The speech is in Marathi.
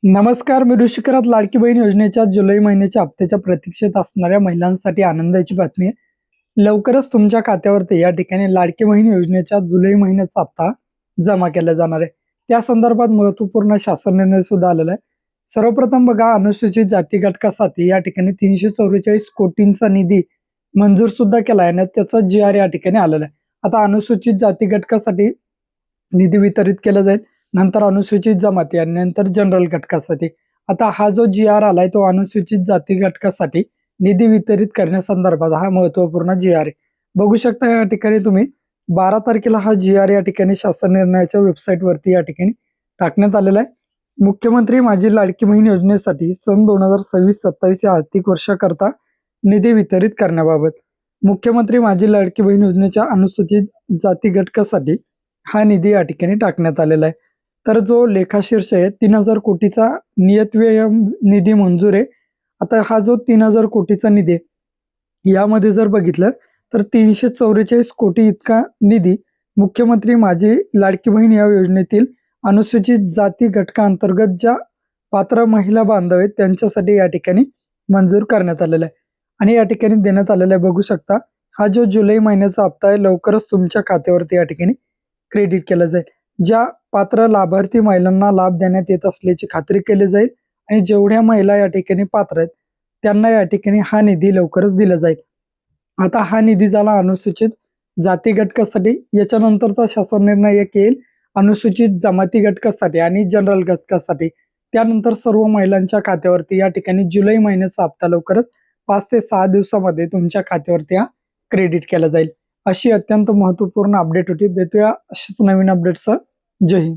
नमस्कार. मी ऋषिकरात लाडकी बहीण योजनेच्या जुलै महिन्याच्या हप्त्याच्या प्रतीक्षेत असणाऱ्या महिलांसाठी आनंदाची बातमी आहे. लवकरच तुमच्या खात्यावरती या ठिकाणी लाडकी बहीण योजनेच्या जुलै महिन्याचा हप्ता जमा केला जाणार आहे. त्या संदर्भात महत्त्वपूर्ण शासन निर्णय सुद्धा आलेला आहे. सर्वप्रथम बघा, अनुसूचित जाती घटकासाठी या ठिकाणी 344 कोटींचा निधी मंजूर सुद्धा केला आहे आणि त्याचा GR या ठिकाणी आलेला आहे. आता अनुसूचित जाती घटकासाठी निधी वितरित केला जाईल, नंतर अनुसूचित जमाती आणि नंतर जनरल घटकासाठी. आता हा जो GR आलाय तो अनुसूचित जाती घटकासाठी निधी वितरित करण्यासंदर्भात हा महत्त्वपूर्ण GR आहे. बघू शकता या ठिकाणी तुम्ही 12 तारखेला हा GR या ठिकाणी शासन निर्णयाच्या वेबसाईटवरती या ठिकाणी टाकण्यात आलेला आहे. मुख्यमंत्री माझी लाडकी बहीण योजनेसाठी सन 2026-27 या आर्थिक वर्षाकरता निधी वितरित करण्याबाबत मुख्यमंत्री माझी लाडकी बहीण योजनेच्या अनुसूचित जाती घटकासाठी हा निधी या ठिकाणी टाकण्यात आलेला आहे. तर जो लेखाशीर्ष आहे 3,000 कोटीचा नियतव्यय निधी मंजूर आहे. आता हा जो 3,000 कोटीचा निधी आहे, यामध्ये जर बघितलं तर 344 कोटी इतका निधी मुख्यमंत्री माझी लाडकी बहीण या योजनेतील अनुसूचित जाती घटकांतर्गत ज्या पात्र महिला बांधव आहेत त्यांच्यासाठी या ठिकाणी मंजूर करण्यात आलेला आहे आणि या ठिकाणी देण्यात आलेला आहे. बघू शकता, हा जो जुलै महिन्याचा हप्ता आहे लवकरच तुमच्या खात्यावरती या ठिकाणी क्रेडिट केलं जाईल. ज्या पात्र लाभार्थी महिलांना लाभ देण्यात येत असल्याची खात्री केली जाईल आणि जेवढ्या महिला या ठिकाणी पात्र आहेत त्यांना या ठिकाणी हा निधी लवकरच दिला जाईल. आता हा निधी झाला अनुसूचित जाती घटकासाठी. याच्यानंतरचा शासन निर्णय एक येईल अनुसूचित जमाती घटकासाठी आणि जनरल घटकासाठी. त्यानंतर सर्व महिलांच्या खात्यावरती या ठिकाणी जुलै महिन्याचा हप्ता लवकरच 5 ते 6 दिवसामध्ये तुमच्या खात्यावरती हा क्रेडिट केला जाईल. अशी अत्यंत महत्त्वपूर्ण अपडेट होती. भेटूया अशाच नवीन अपडेटसह. जय हिंद.